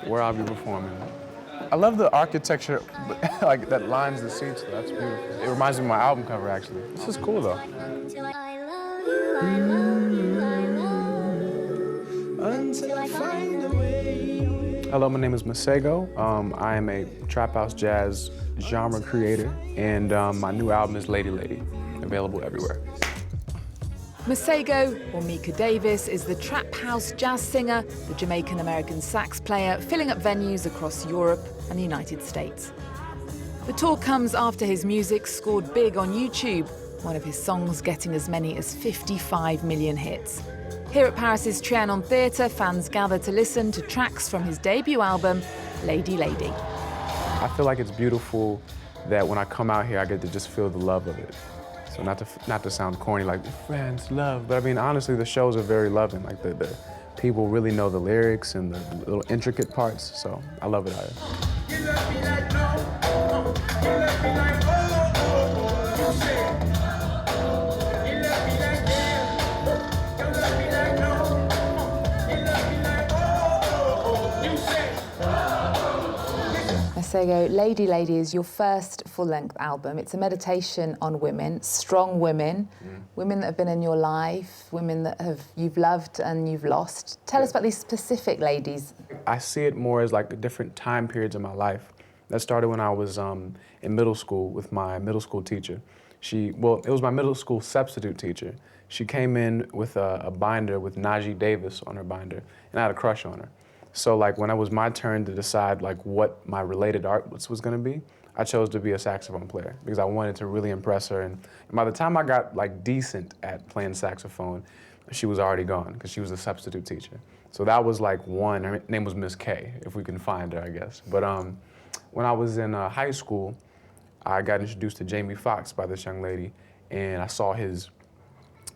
where I'll be performing. I love the architecture, like that lines the seats. That's beautiful. It reminds me of my album cover, actually. This is cool, though. Hello, my name is Masego. I am a Trap House Jazz genre creator, and my new album is Lady Lady, available everywhere. Masego, or Mika Davis, is the Trap House Jazz singer, the Jamaican-American sax player, filling up venues across Europe and the United States. The tour comes after his music scored big on YouTube, one of his songs getting as many as 55 million hits. Here at Paris's Trianon Theatre, fans gather to listen to tracks from his debut album, Lady Lady. I feel like it's beautiful that when I come out here, I get to just feel the love of it. So not to sound corny, like friends, love, but I mean, honestly, the shows are very loving. Like the people really know the lyrics and the little intricate parts, so I love it out here. You love me like no, you love me like oh, you say it. You love me like yeah, you love me like no, you love me like oh, you say it. Masego, Lady Lady is your first full-length album. It's a meditation on women, strong women, women that have been in your life, women that you've loved and you've lost. Tell us about these specific ladies. I see it more as like the different time periods of my life. That started when I was in middle school with my middle school teacher. It was my middle school substitute teacher. She came in with a binder with Jazzy Davis on her binder, and I had a crush on her. So like when it was my turn to decide like what my related art was gonna be, I chose to be a saxophone player because I wanted to really impress her. And by the time I got like decent at playing saxophone, she was already gone because she was a substitute teacher. So that was like one. Her name was Miss K, if we can find her, I guess. But when I was in high school, I got introduced to Jamie Foxx by this young lady, and I saw his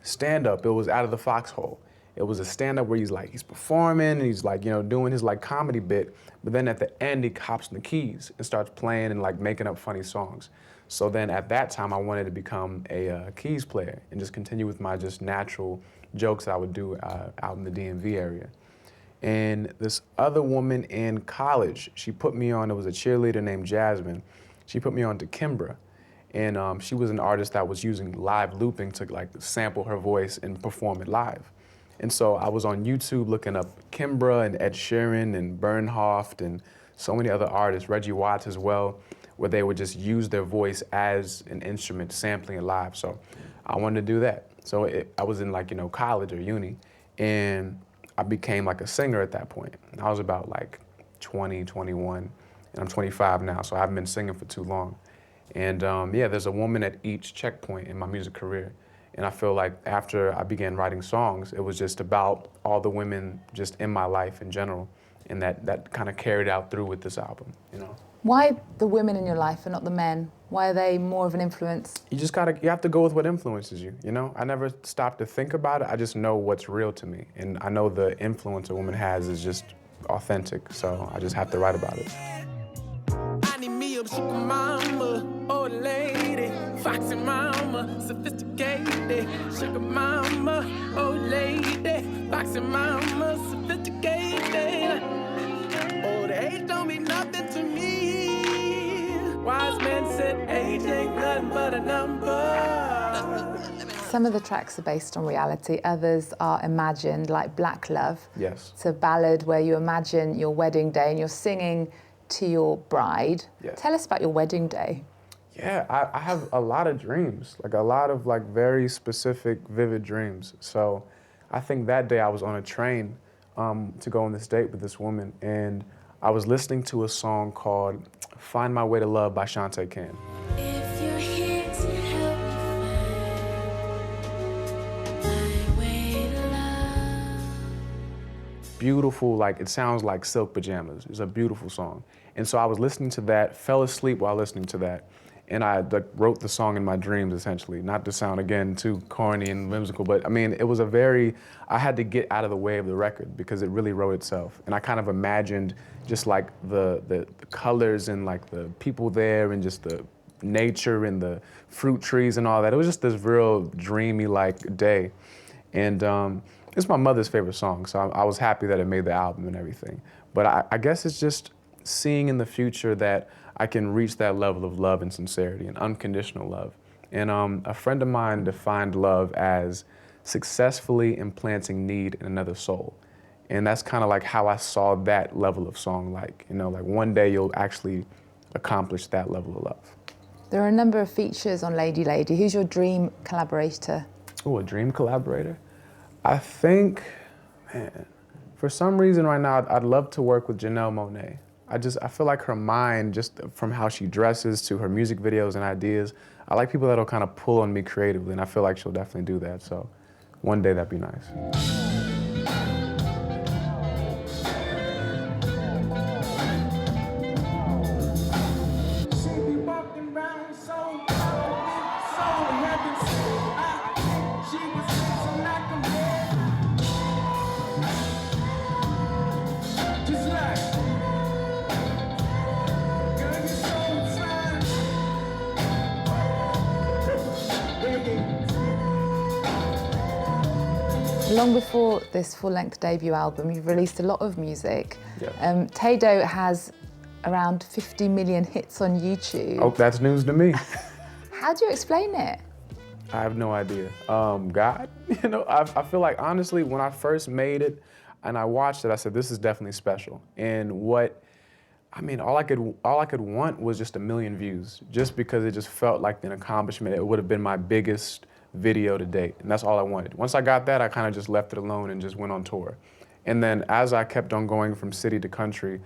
stand-up. It was Out of the Foxhole. It was a stand-up where he's performing and he's like, doing his like comedy bit, but then at the end he cops the keys and starts playing and like making up funny songs. So then at that time I wanted to become a keys player and just continue with my just natural jokes that I would do out in the DMV area. And this other woman in college, she put me on, it was a cheerleader named Jasmine. She put me on to Kimbra. And she was an artist that was using live looping to like sample her voice and perform it live. And so I was on YouTube looking up Kimbra and Ed Sheeran and Bernhoft and so many other artists, Reggie Watts as well, where they would just use their voice as an instrument, sampling it live. So I wanted to do that. So I was in like, college or uni, and I became like a singer at that point. I was about like 20, 21, and I'm 25 now, so I haven't been singing for too long. And yeah, there's a woman at each checkpoint in my music career. And I feel like after I began writing songs, it was just about all the women just in my life in general. And that kind of carried out through with this album, Why the women in your life and not the men? Why are they more of an influence? You have to go with what influences you, I never stopped to think about it. I just know what's real to me. And I know the influence a woman has is just authentic. So I just have to write about it. I need me a sugar mama, old lady, foxy mama, sophisticated. Sugar mama, old lady, foxy mama, sophisticated. Old age don't mean nothing to me. Wise men said age ain't nothing but a number. Some of the tracks are based on reality, others are imagined, like Black Love. Yes. It's a ballad where you imagine your wedding day and you're singing to your bride. Yes. Tell us about your wedding day. Yeah, I have a lot of dreams, like a lot of like very specific, vivid dreams. So I think that day I was on a train to go on this date with this woman, and I was listening to a song called Find My Way to Love by Shantae Khan. If you're here to help me find my way to love. Beautiful, like it sounds like Silk Pajamas. It's a beautiful song. And so I was listening to that, fell asleep while listening to that. And I wrote the song in my dreams, essentially. Not to sound, again, too corny and whimsical, but I mean, it was I had to get out of the way of the record because it really wrote itself. And I kind of imagined just like the colors and like the people there and just the nature and the fruit trees and all that. It was just this real dreamy like day. And It's my mother's favorite song, so I was happy that it made the album and everything. But I guess it's just seeing in the future that I can reach that level of love and sincerity and unconditional love. And a friend of mine defined love as successfully implanting need in another soul. And that's kind of like how I saw that level of song, like, you know, like one day you'll actually accomplish that level of love. There are a number of features on Lady Lady. Who's your dream collaborator? Oh, a dream collaborator? I think, man, for some reason right now, I'd love to work with Janelle Monáe. I feel like her mind, just from how she dresses to her music videos and ideas, I like people that'll kind of pull on me creatively, and I feel like she'll definitely do that. So one day that'd be nice. Long before this full-length debut album, you've released a lot of music. Yeah. Tado has around 50 million hits on YouTube. Oh, that's news to me. How do you explain it? I have no idea. God, you know, I feel like honestly, when I first made it and I watched it, I said, this is definitely special. And all I could want was just 1 million views, just because it just felt like an accomplishment. It would have been my biggest video to date, and that's all I wanted. Once I got that, I kind of just left it alone and just went on tour. And then as I kept on going from city to country,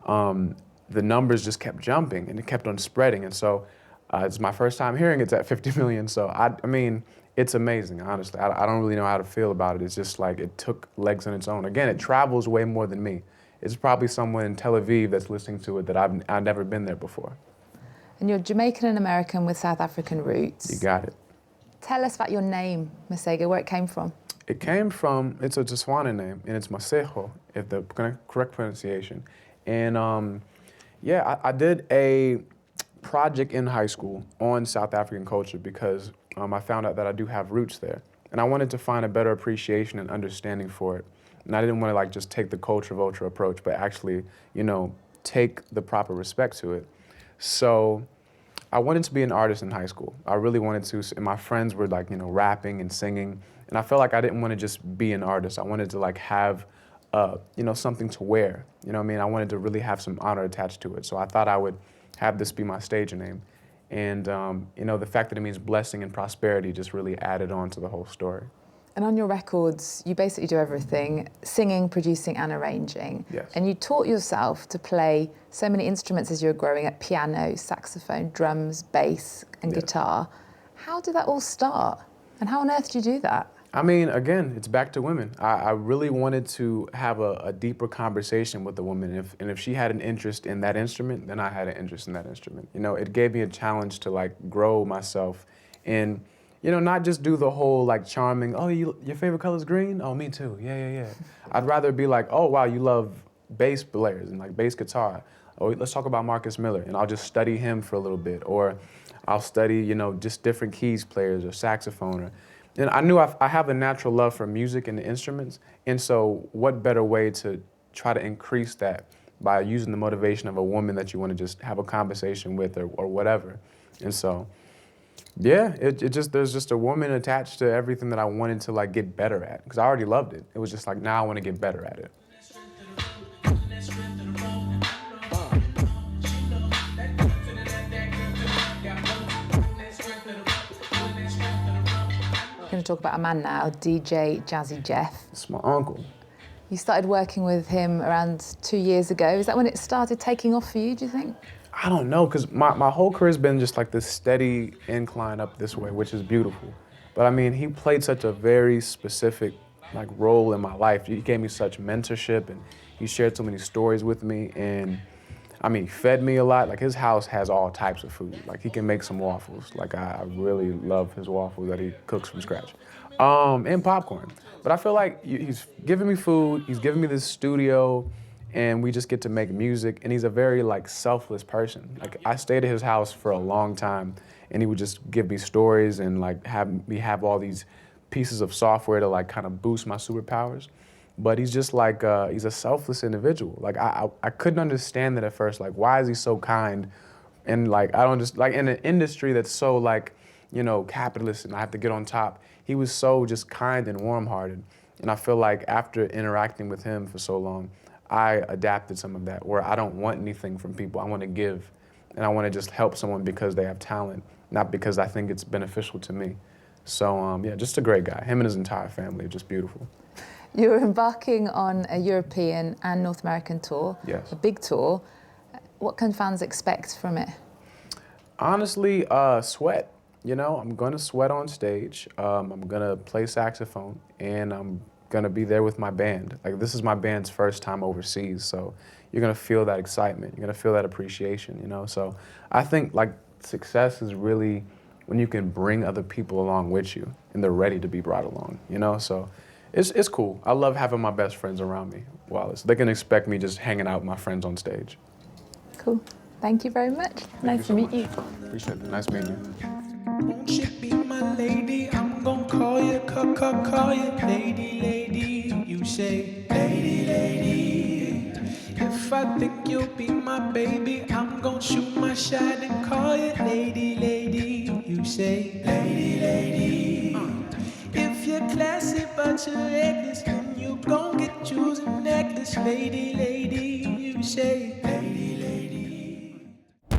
the numbers just kept jumping and it kept on spreading. And so it's my first time hearing it's at 50 million. So I mean, it's amazing, honestly. I don't really know how to feel about it. It's just like it took legs on its own. Again, it travels way more than me. It's probably someone in Tel Aviv that's listening to it that I've never been there before. And you're Jamaican-American with South African roots. You got it. Tell us about your name, Masego, where it came from. It came from, it's a Tswana name, and it's Masego, if the correct pronunciation. And yeah, I did a project in high school on South African culture because I found out that I do have roots there. And I wanted to find a better appreciation and understanding for it. And I didn't want to like just take the culture vulture approach, but actually, you know, take the proper respect to it. So I wanted to be an artist in high school. I really wanted to, and my friends were like, you know, rapping and singing. And I felt like I didn't want to just be an artist. I wanted to like have, you know, something to wear. You know what I mean? I wanted to really have some honor attached to it. So I thought I would have this be my stage name. And, you know, the fact that it means blessing and prosperity just really added on to the whole story. And on your records, you basically do everything, singing, producing, and arranging. Yes. And you taught yourself to play so many instruments as you were growing up: piano, saxophone, drums, bass, and guitar. How did that all start? And how on earth did you do that? I mean, again, it's back to women. I really wanted to have a deeper conversation with the woman. And if she had an interest in that instrument, then I had an interest in that instrument. You know, it gave me a challenge to like grow myself in, you know, not just do the whole like charming, oh, your favorite color is green? Oh, me too, yeah. I'd rather be like, oh, wow, you love bass players and like bass guitar. Oh, let's talk about Marcus Miller, and I'll just study him for a little bit. Or I'll study, you know, just different keys players or saxophone. And I knew I have a natural love for music and the instruments, and so what better way to try to increase that by using the motivation of a woman that you want to just have a conversation with or whatever. And so, yeah, there's just a woman attached to everything that I wanted to like get better at, because I already loved it. It was just like, now I want to get better at it. We're going to talk about a man now, DJ Jazzy Jeff. It's my uncle. You started working with him around 2 years ago. Is that when it started taking off for you, do you think? I don't know, because my whole career's been just like this steady incline up this way, which is beautiful. But I mean, he played such a very specific like role in my life. He gave me such mentorship, and he shared so many stories with me, and I mean, he fed me a lot. Like, his house has all types of food. Like, he can make some waffles. Like, I really love his waffles that he cooks from scratch. And popcorn. But I feel like he's giving me food, he's giving me this studio, and we just get to make music. And he's a very, like, selfless person. Like, I stayed at his house for a long time, and he would just give me stories and, like, have me have all these pieces of software to like kind of boost my superpowers. But he's just like, he's a selfless individual. Like I couldn't understand that at first. Like, why is he so kind? And like, I don't just, like in an industry that's so like, you know, capitalist and I have to get on top, he was so just kind and warm-hearted. And I feel like after interacting with him for so long, I adapted some of that, where I don't want anything from people. I want to give, and I want to just help someone because they have talent, not because I think it's beneficial to me. So yeah, just a great guy. Him and his entire family are just beautiful. You're embarking on a European and North American tour. Yes. A big tour. What can fans expect from it? Honestly, sweat. You know, I'm gonna sweat on stage. I'm gonna play saxophone, and I'm gonna be there with my band. Like, this is my band's first time overseas, so you're gonna feel that excitement. You're gonna feel that appreciation, you know? So I think like success is really when you can bring other people along with you and they're ready to be brought along, you know? So it's cool. I love having my best friends around me while they can expect me just hanging out with my friends on stage. Cool. Thank you very much. Nice to meet you. Appreciate it. Nice meeting you. Won't you be my lady? I'm gon' call you, call you lady, lady. You say, lady, lady. If I think you'll be my baby, I'm gon' shoot my shot and call you lady, lady. You say, lady, lady. If you're classy but you're reckless, then you gon' get chosen necklace, lady, lady. You say,